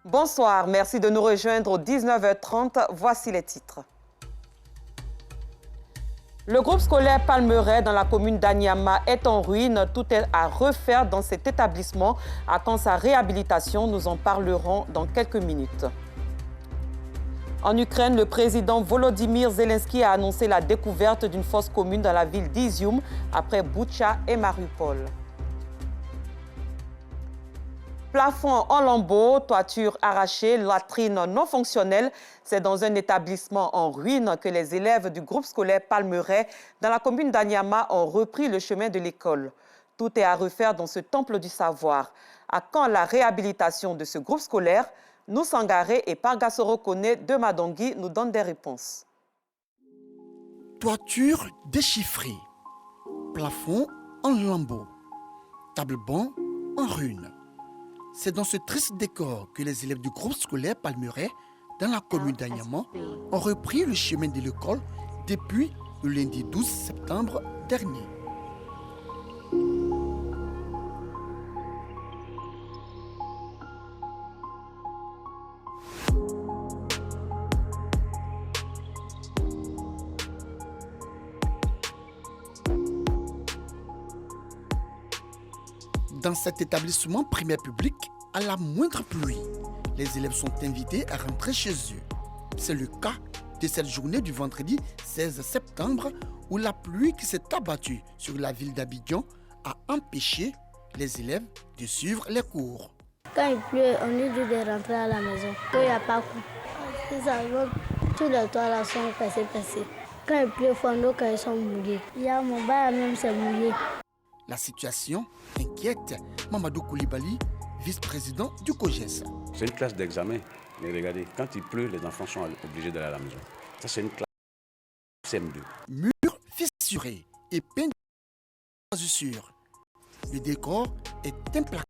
Bonsoir, merci de nous rejoindre au 19h30. Voici les titres. Le groupe scolaire Palmeraie dans la commune d'Anyama est en ruine. Tout est à refaire dans cet établissement. À quand sa réhabilitation, nous en parlerons dans quelques minutes. En Ukraine, le président Volodymyr Zelensky a annoncé la découverte d'une fosse commune dans la ville d'Izium après Boutcha et Mariupol. Plafond en lambeaux, toiture arrachée, latrine non fonctionnelle. C'est dans un établissement en ruine que les élèves du groupe scolaire Palmeraie dans la commune d'Anyama ont repris le chemin de l'école. Tout est à refaire dans ce temple du savoir. À quand la réhabilitation de ce groupe scolaire? Nous Sangaré et Pargasoro Kone de Madongui nous donnent des réponses. Toiture déchiffrée, plafond en lambeaux, table-banc en ruine. C'est dans ce triste décor que les élèves du groupe scolaire Palmeraie, dans la commune d'Anyama, ont repris le chemin de l'école depuis le lundi 12 septembre dernier. Dans cet établissement primaire public, à la moindre pluie, les élèves sont invités à rentrer chez eux. C'est le cas de cette journée du vendredi 16 septembre où la pluie qui s'est abattue sur la ville d'Abidjan a empêché les élèves de suivre les cours. Quand il pleut, on est dû de rentrer à la maison. Quand il n'y a pas cours, tous les toits là sont passés. Quand il pleut, nos cahiers sont mouillés. Il y a mon bar même, c'est mouillé. La situation inquiète Mamadou Koulibaly, vice-président du COGES. C'est une classe d'examen. Mais regardez, quand il pleut, les enfants sont obligés d'aller à la maison. Ça, c'est une classe CM2. Murs fissurés et peints de moisissure. Le décor est implacable.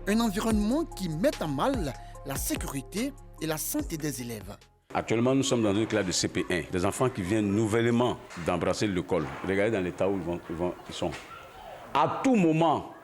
Un environnement qui met à mal la sécurité et la santé des élèves. Actuellement, nous sommes dans une classe de CP1. Des enfants qui viennent nouvellement d'embrasser l'école. Regardez dans l'état où ils sont. À tout moment,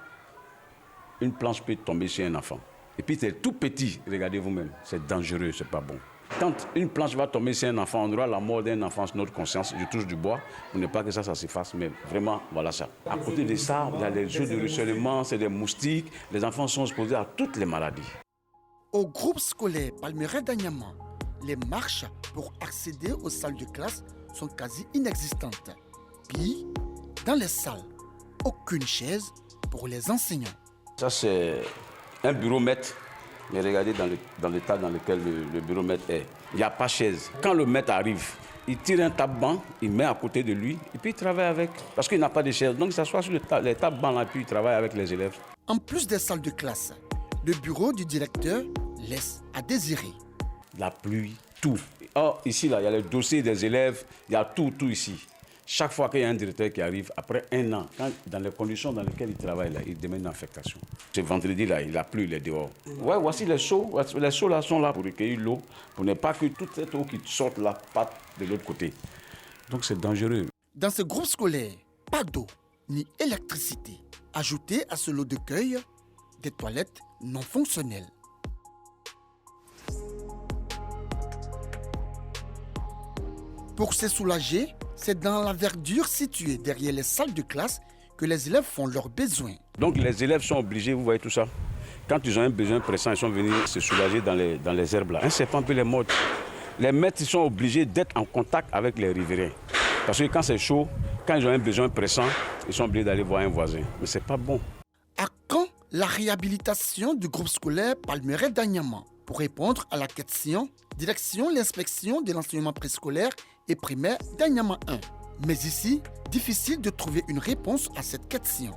une planche peut tomber sur un enfant. Et puis c'est tout petit, regardez vous-même. C'est dangereux, c'est pas bon. Quand une planche va tomber sur un enfant, on aura la mort d'un enfant sur notre conscience. Je touche du bois pour ne pas que ça s'efface, mais vraiment, voilà ça. À côté de ça, il y a les jeux de ruissellement, c'est des moustiques. Les enfants sont exposés à toutes les maladies. Au groupe scolaire Palmeraie d'Anyama, les marches pour accéder aux salles de classe sont quasi inexistantes. Puis, dans les salles, aucune chaise pour les enseignants. Ça, c'est un bureau maître. Mais regardez dans l'état dans lequel le bureau maître est. Il n'y a pas de chaise. Quand le maître arrive, il tire un tape-banc, il met à côté de lui et puis il travaille avec. Parce qu'il n'a pas de chaise. Donc il s'assoit sur les tape-bancs là et puis il travaille avec les élèves. En plus des salles de classe, le bureau du directeur laisse à désirer. La pluie, tout. Oh, ici, là, il y a le dossier des élèves, il y a tout ici. Chaque fois qu'il y a un directeur qui arrive, après un an, dans les conditions dans lesquelles il travaille, là, il demande une affectation. Ce vendredi-là, il a plu, il est dehors. Ouais, voici les seaux. Les seaux là sont là pour recueillir l'eau, pour ne pas que toute cette eau qui sorte là parte de l'autre côté. Donc c'est dangereux. Dans ce groupe scolaire, pas d'eau ni électricité. Ajoutez à ce lot de cueil des toilettes non fonctionnelles. Pour se soulager, c'est dans la verdure située derrière les salles de classe que les élèves font leurs besoins. Donc les élèves sont obligés, vous voyez tout ça. Quand ils ont un besoin pressant, ils sont venus se soulager dans les herbes là. Un serpent peut les mordre. Les maîtres ils sont obligés d'être en contact avec les riverains. Parce que quand c'est chaud, quand ils ont un besoin pressant, ils sont obligés d'aller voir un voisin. Mais c'est pas bon. À quand la réhabilitation du groupe scolaire Palmeraie d'Anyama? Pour répondre à la question, direction l'inspection de l'enseignement préscolaire et primaire d'Anyama 1. Mais ici, difficile de trouver une réponse à cette question.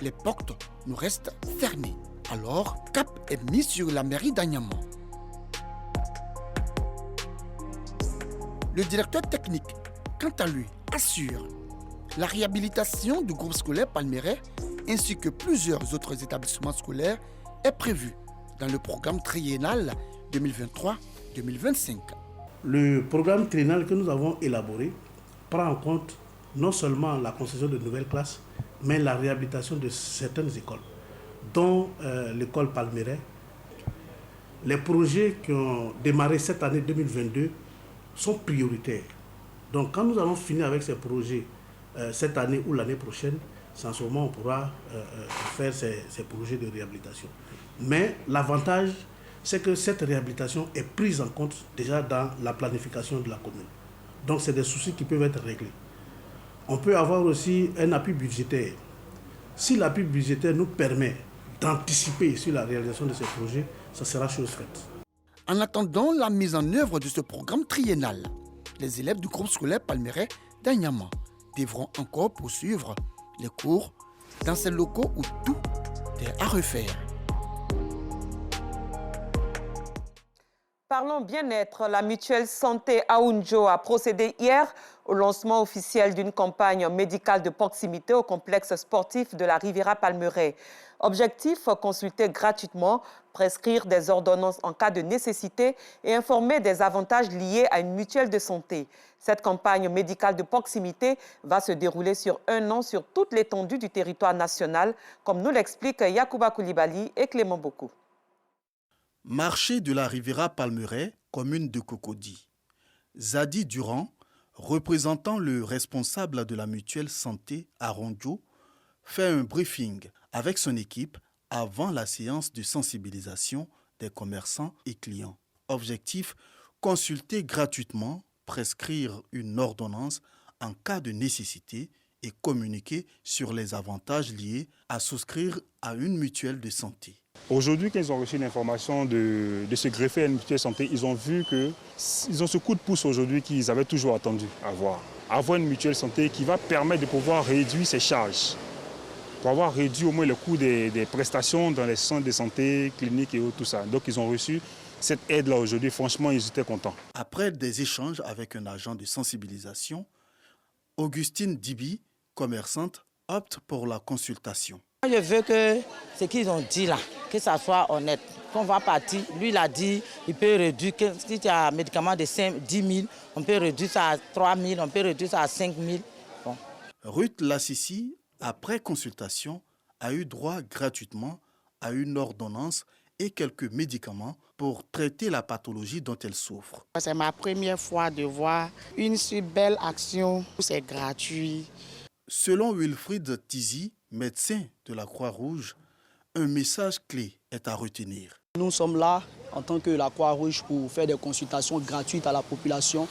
Les portes nous restent fermées. Alors, cap est mis sur la mairie d'Anyama. Le directeur technique, quant à lui, assure la réhabilitation du groupe scolaire Palmeraie ainsi que plusieurs autres établissements scolaires est prévue dans le programme triennal 2023-2025. Le programme triennal que nous avons élaboré prend en compte non seulement la construction de nouvelles classes, mais la réhabilitation de certaines écoles, dont l'école Palmeret. Les projets qui ont démarré cette année 2022 sont prioritaires. Donc quand nous allons finir avec ces projets cette année ou l'année prochaine, c'est en ce moment on pourra faire ces projets de réhabilitation. Mais l'avantage, c'est que cette réhabilitation est prise en compte déjà dans la planification de la commune. Donc c'est des soucis qui peuvent être réglés. On peut avoir aussi un appui budgétaire. Si l'appui budgétaire nous permet d'anticiper sur la réalisation de ces projets, ça sera chose faite. En attendant la mise en œuvre de ce programme triennal, les élèves du groupe scolaire Palmeret d'Anyama devront encore poursuivre les cours dans ces locaux où tout est à refaire. Parlons bien-être. La mutuelle santé Aounjo a procédé hier au lancement officiel d'une campagne médicale de proximité au complexe sportif de la Riviera Palmeret. Objectif, consulter gratuitement, prescrire des ordonnances en cas de nécessité et informer des avantages liés à une mutuelle de santé. Cette campagne médicale de proximité va se dérouler sur 1 an sur toute l'étendue du territoire national, comme nous l'expliquent Yacouba Koulibaly et Clément Bokou. Marché de la Riviera Palmeret, commune de Cocody. Zadi Durand, représentant le responsable de la mutuelle santé à Ronjo, fait un briefing avec son équipe avant la séance de sensibilisation des commerçants et clients. Objectif, consulter gratuitement, prescrire une ordonnance en cas de nécessité et communiquer sur les avantages liés à souscrire à une mutuelle de santé. Aujourd'hui, quand ils ont reçu l'information de se greffer à une mutuelle santé, ils ont vu qu'ils ont ce coup de pouce aujourd'hui qu'ils avaient toujours attendu avoir. Avoir une mutuelle santé qui va permettre de pouvoir réduire ses charges, pour avoir réduit au moins le coût des prestations dans les centres de santé, cliniques et tout ça. Donc ils ont reçu cette aide-là aujourd'hui. Franchement, ils étaient contents. Après des échanges avec un agent de sensibilisation, Augustine Dibi, commerçante, opte pour la consultation. Je veux que ce qu'ils ont dit là, que ça soit honnête. Quand on va partir, lui il a dit il peut réduire, si tu as un médicament de 10 000, on peut réduire ça à 3 000, on peut réduire ça à 5 000. Bon. Ruth Lassissi, après consultation, a eu droit gratuitement à une ordonnance et quelques médicaments pour traiter la pathologie dont elle souffre. C'est ma première fois de voir une si belle action, c'est gratuit. Selon Wilfried Tizi, médecin de la Croix-Rouge, un message clé est à retenir. Nous sommes là en tant que la Croix-Rouge pour faire des consultations gratuites à la population,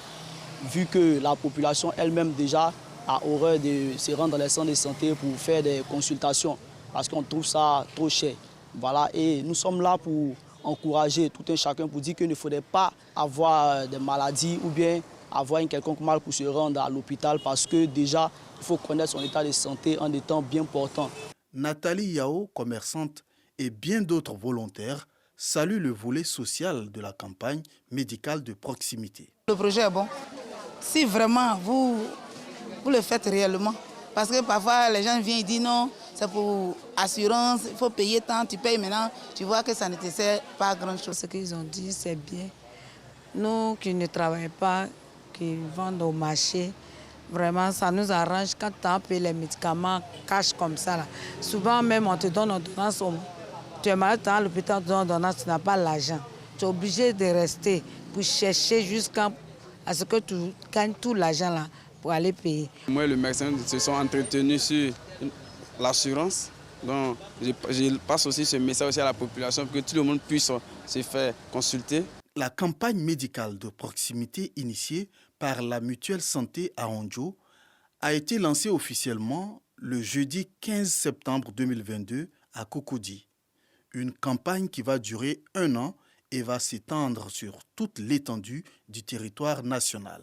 vu que la population elle-même déjà a horreur de se rendre dans les centres de santé pour faire des consultations, parce qu'on trouve ça trop cher. Voilà, et nous sommes là pour encourager tout un chacun, pour dire qu'il ne faudrait pas avoir des maladies ou bien avoir un quelconque mal pour se rendre à l'hôpital, parce que déjà, il faut connaître son état de santé en étant bien portant. Nathalie Yao, commerçante, et bien d'autres volontaires saluent le volet social de la campagne médicale de proximité. Le projet est bon. Si vraiment vous le faites réellement, parce que parfois les gens viennent et disent non, c'est pour assurance, il faut payer tant, tu payes maintenant, tu vois que ça ne te sert pas à grand chose. Ce qu'ils ont dit, c'est bien. Nous qui ne travaillons pas, qui vendent au marché, vraiment, ça nous arrange quand tu as payé les médicaments cash comme ça. Là. Souvent même, on te donne ordonnance. Tu es malade, tu es à l'hôpital, on te donne ordonnance, tu n'as pas l'argent. Tu es obligé de rester pour chercher jusqu'à ce que tu gagnes tout l'argent là pour aller payer. Moi et le médecin se sont entretenus sur l'assurance. Donc, je passe aussi ce message aussi à la population pour que tout le monde puisse se faire consulter. La campagne médicale de proximité initiée par la mutuelle santé à Ronjo a été lancée officiellement le jeudi 15 septembre 2022 à Cocody. Une campagne qui va durer 1 an et va s'étendre sur toute l'étendue du territoire national.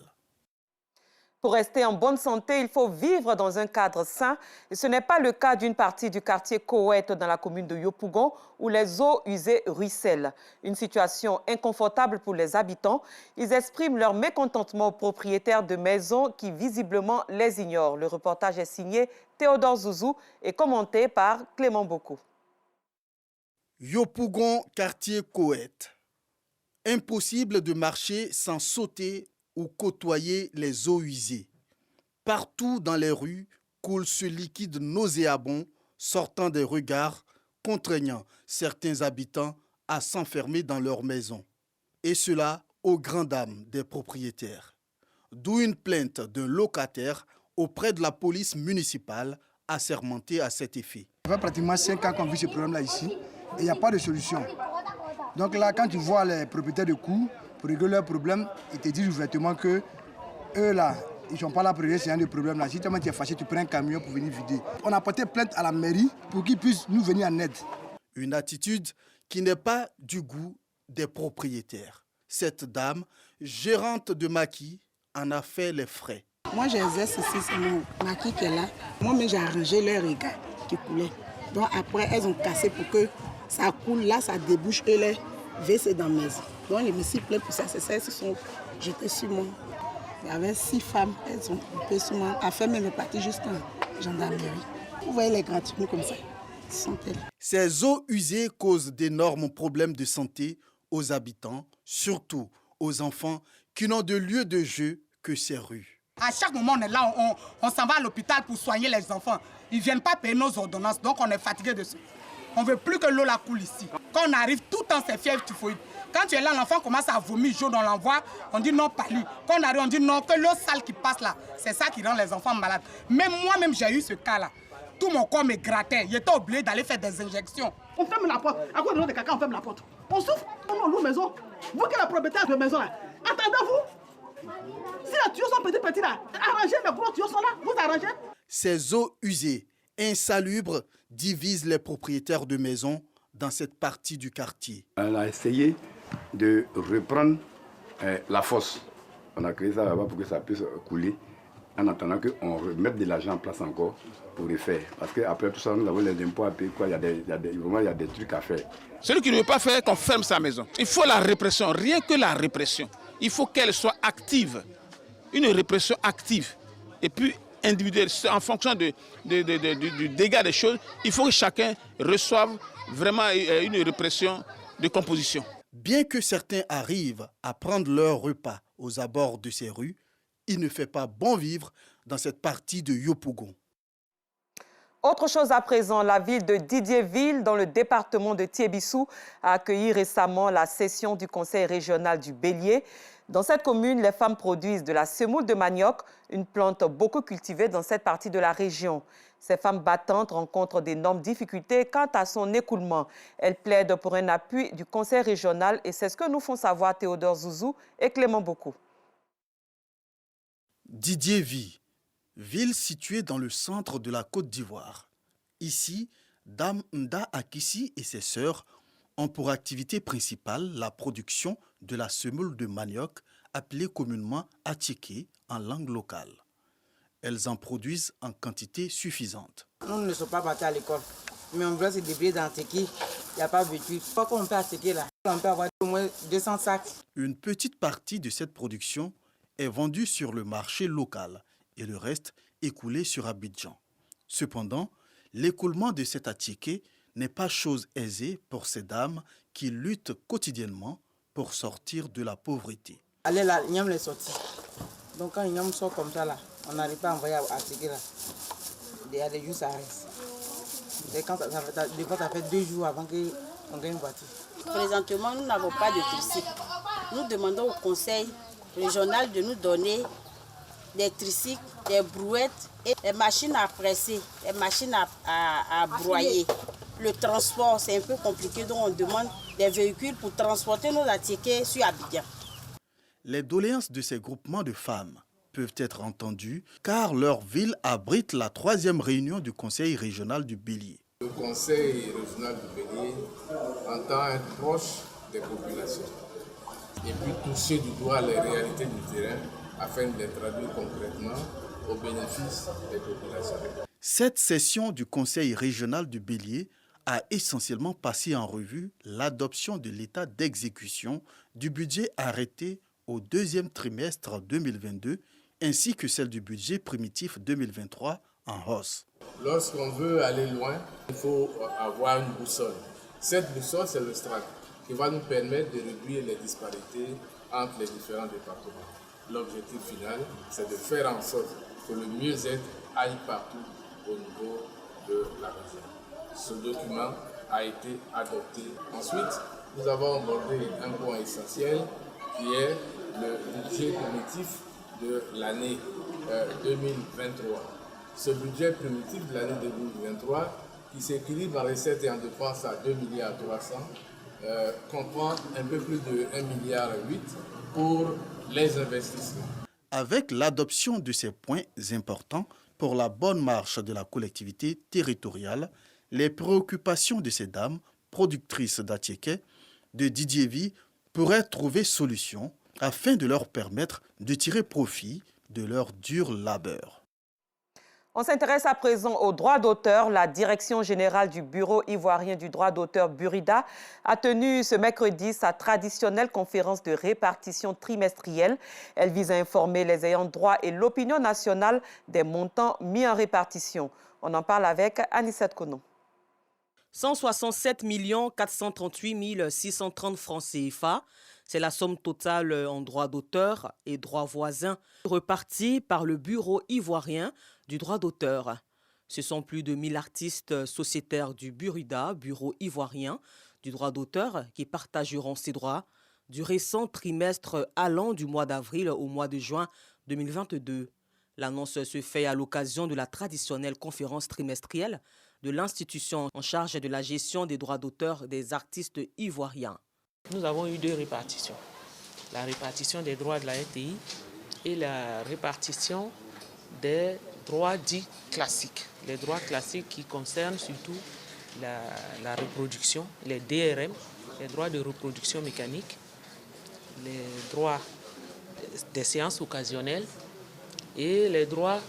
Pour rester en bonne santé, il faut vivre dans un cadre sain. Et ce n'est pas le cas d'une partie du quartier Koweït dans la commune de Yopougon où les eaux usées ruissellent. Une situation inconfortable pour les habitants. Ils expriment leur mécontentement aux propriétaires de maisons qui visiblement les ignorent. Le reportage est signé Théodore Zouzou et commenté par Clément Bokou. Yopougon, quartier Koweït. Impossible de marcher sans sauter ou côtoyer les eaux usées. Partout dans les rues coule ce liquide nauséabond sortant des regards, contraignant certains habitants à s'enfermer dans leurs maisons. Et cela aux grandes dames des propriétaires. D'où une plainte d'un locataire auprès de la police municipale assermentée à cet effet. Ça fait pratiquement 5 ans qu'on vit ce problème-là ici et il n'y a pas de solution. Donc là, quand tu vois les propriétaires de cours, pour régler leurs problèmes, ils te disent ouvertement que eux là, ils ne sont pas là pour régler ce genre de problème là. Si tu es fâché, tu prends un camion pour venir vider. On a porté plainte à la mairie pour qu'ils puissent nous venir en aide. Une attitude qui n'est pas du goût des propriétaires. Cette dame, gérante de maquis, en a fait les frais. Moi, j'exerce ici, c'est mon maquis qui est là. Moi-même, j'ai arrangé leurs regards qui coulaient. Donc après, elles ont cassé pour que ça coule là, ça débouche et les WC dans la maison. Donc les messieurs pleins pour ça, c'est ça, elles se sont jetées sur moi. Il y avait 6 femmes, elles ont coupé sur moi. Après, même partie jusqu'en gendarmerie. Vous voyez les grands trucs comme ça. Ces eaux usées causent d'énormes problèmes de santé aux habitants, surtout aux enfants qui n'ont de lieu de jeu que ces rues. À chaque moment, on est là, on s'en va à l'hôpital pour soigner les enfants. Ils ne viennent pas payer nos ordonnances, donc on est fatigué de ça. On ne veut plus que l'eau la coule ici. Quand on arrive, tout le temps, c'est fièvre typhoïde. Quand tu es là, l'enfant commence à vomir jaune, on l'envoie, on dit non, pas lui. Quand on arrive, on dit non, que l'eau sale qui passe là, c'est ça qui rend les enfants malades. Même moi-même, j'ai eu ce cas-là. Tout mon corps me grattait. J'étais obligé d'aller faire des injections. On ferme la porte. À cause de l'eau de caca, on ferme la porte. On souffre, on loue maison. Vous qui êtes la propriétaire de maison là, attendez-vous. Si les tuyaux sont petits là, arrangez, les gros tuyaux sont là, vous arrangez. Ces eaux usées, insalubres, divisent les propriétaires de maisons dans cette partie du quartier. On a essayé de reprendre la fosse. On a créé ça là-bas pour que ça puisse couler, en attendant qu'on remette de l'argent en place encore pour le faire. Parce qu'après tout ça, nous avons les impôts à payer. Il y a des trucs à faire. Celui qui ne veut pas faire, qu'on ferme sa maison. Il faut la répression, rien que la répression. Il faut qu'elle soit active. Une répression active. Et puis individuelle, en fonction du dégât des choses, il faut que chacun reçoive vraiment une répression de composition. Bien que certains arrivent à prendre leur repas aux abords de ces rues, il ne fait pas bon vivre dans cette partie de Yopougon. Autre chose à présent, la ville de Didierville, dans le département de Tiébissou, a accueilli récemment la session du conseil régional du Bélier. Dans cette commune, les femmes produisent de la semoule de manioc, une plante beaucoup cultivée dans cette partie de la région. Ces femmes battantes rencontrent d'énormes difficultés quant à son écoulement. Elles plaident pour un appui du conseil régional et c'est ce que nous font savoir Théodore Zouzou et Clément Beaucoup. Didierville, ville située dans le centre de la Côte d'Ivoire. Ici, Dame Nda Akissi et ses sœurs ont pour activité principale la production de la semoule de manioc, appelée communément attiqué en langue locale. Elles en produisent en quantité suffisante. Nous ne sommes pas partis à l'école, mais on doit se débrouiller dans Attiqué. Il n'y a pas vécu. Pas qu'on peut attiquer là. On peut avoir au moins 200 sacs. Une petite partie de cette production est vendue sur le marché local et le reste écoulé sur Abidjan. Cependant, l'écoulement de cet attiqué n'est pas chose aisée pour ces dames qui luttent quotidiennement pour sortir de la pauvreté. Allez là, Ignam est sorti. Donc quand Ignam sort comme ça là, on n'arrive pas à envoyer à attiquer là. Il y a des jours ça reste. Et quand des fois ça fait 2 jours avant qu'on gagne une voiture. Présentement, nous n'avons pas de tricycle. Nous demandons au conseil régional de nous donner des tricycles, des brouettes et des machines à presser, des machines à broyer. Le transport, c'est un peu compliqué, donc on demande des véhicules pour transporter nos attiqués sur Abidjan. Les doléances de ces groupements de femmes peuvent être entendues car leur ville abrite la 3e réunion du Conseil régional du Bélier. Le Conseil régional du Bélier entend être proche des populations et puis toucher du doigt les réalités du terrain afin de les traduire concrètement au bénéfice des populations. Cette session du Conseil régional du Bélier a essentiellement passé en revue l'adoption de l'état d'exécution du budget arrêté au 2e trimestre 2022 ainsi que celle du budget primitif 2023 en hausse. Lorsqu'on veut aller loin, il faut avoir une boussole. Cette boussole, c'est le STRAC qui va nous permettre de réduire les disparités entre les différents départements. L'objectif final, c'est de faire en sorte que le mieux-être aille partout au niveau de la région. Ce document a été adopté. Ensuite, nous avons abordé un point essentiel qui est le budget primitif de l'année 2023. Ce budget primitif de l'année 2023, qui s'équilibre en recettes et en dépenses à 2,3 milliards, comprend un peu plus de 1,8 milliard pour les investissements. Avec l'adoption de ces points importants pour la bonne marche de la collectivité territoriale, les préoccupations de ces dames, productrices d'Atiéké, de Didiévi, pourraient trouver solution afin de leur permettre de tirer profit de leur dur labeur. On s'intéresse à présent aux droits d'auteur. La direction générale du Bureau ivoirien du droit d'auteur, Burida, a tenu ce mercredi sa traditionnelle conférence de répartition trimestrielle. Elle vise à informer les ayants droit et l'opinion nationale des montants mis en répartition. On en parle avec Anissette Kono. 167 438 630 francs CFA. C'est la somme totale en droits d'auteur et droits voisins repartis par le Bureau ivoirien du droit d'auteur. Ce sont plus de 1000 artistes sociétaires du Burida, Bureau ivoirien du droit d'auteur, qui partageront ces droits du récent trimestre allant du mois d'avril au mois de juin 2022. L'annonce se fait à l'occasion de la traditionnelle conférence trimestrielle de l'institution en charge de la gestion des droits d'auteur des artistes ivoiriens. Nous avons eu deux répartitions. La répartition des droits de la RTI et la répartition des droits dits classiques. Les droits classiques qui concernent surtout la reproduction, les DRM, les droits de reproduction mécanique, les droits des séances occasionnelles et les droits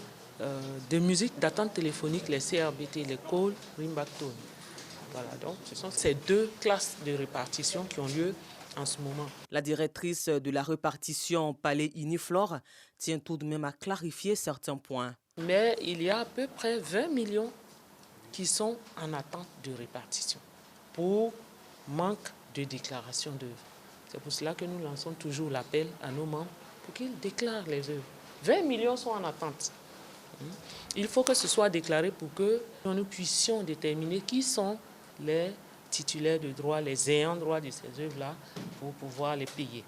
de musique d'attente téléphonique, les CRBT, les call ringback tone. Voilà, donc ce sont ces deux classes de répartition qui ont lieu en ce moment. La directrice de la répartition Palais Iniflore tient tout de même à clarifier certains points. Mais il y a à peu près 20 millions qui sont en attente de répartition pour manque de déclaration d'œuvres. C'est pour cela que nous lançons toujours l'appel à nos membres pour qu'ils déclarent les œuvres. 20 millions sont en attente. Il faut que ce soit déclaré pour que nous puissions déterminer qui sont les titulaires de droit, les ayants droit de ces œuvres-là, pour pouvoir les payer.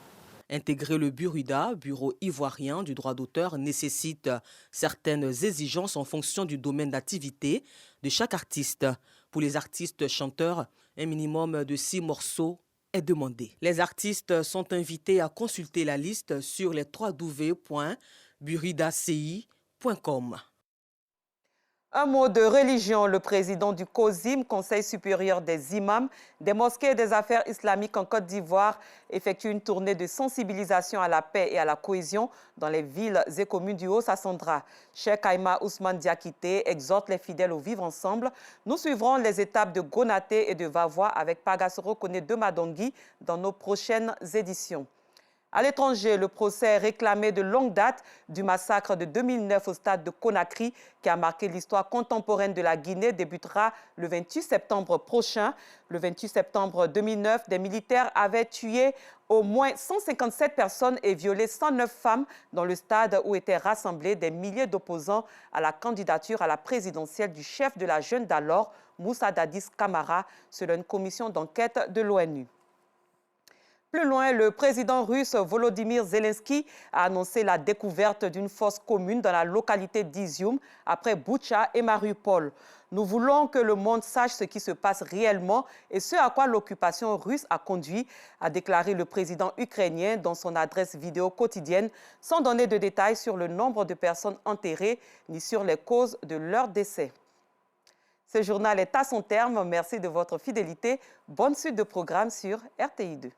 Intégrer le Burida, Bureau ivoirien du droit d'auteur, nécessite certaines exigences en fonction du domaine d'activité de chaque artiste. Pour les artistes chanteurs, un minimum de 6 morceaux est demandé. Les artistes sont invités à consulter la liste sur les www.buridaci.com. Un mot de religion. Le président du COSIM, Conseil supérieur des imams, des mosquées et des affaires islamiques en Côte d'Ivoire, effectue une tournée de sensibilisation à la paix et à la cohésion dans les villes et communes du Haut-Sassandra. Cheikh Aïma Ousmane Diakité exhorte les fidèles au vivre ensemble. Nous suivrons les étapes de Gonaté et de Vavois avec Pagasoro Kone de Madongui dans nos prochaines éditions. À l'étranger, le procès réclamé de longue date du massacre de 2009 au stade de Conakry, qui a marqué l'histoire contemporaine de la Guinée, débutera le 28 septembre prochain. Le 28 septembre 2009, des militaires avaient tué au moins 157 personnes et violé 109 femmes dans le stade où étaient rassemblés des milliers d'opposants à la candidature à la présidentielle du chef de la jeune d'alors, Moussa Dadis Camara, selon une commission d'enquête de l'ONU. Plus loin, le président russe Volodymyr Zelensky a annoncé la découverte d'une fosse commune dans la localité d'Izium après Boutcha et Mariupol. Nous voulons que le monde sache ce qui se passe réellement et ce à quoi l'occupation russe a conduit, a déclaré le président ukrainien dans son adresse vidéo quotidienne, sans donner de détails sur le nombre de personnes enterrées ni sur les causes de leur décès. Ce journal est à son terme. Merci de votre fidélité. Bonne suite de programme sur RTI2.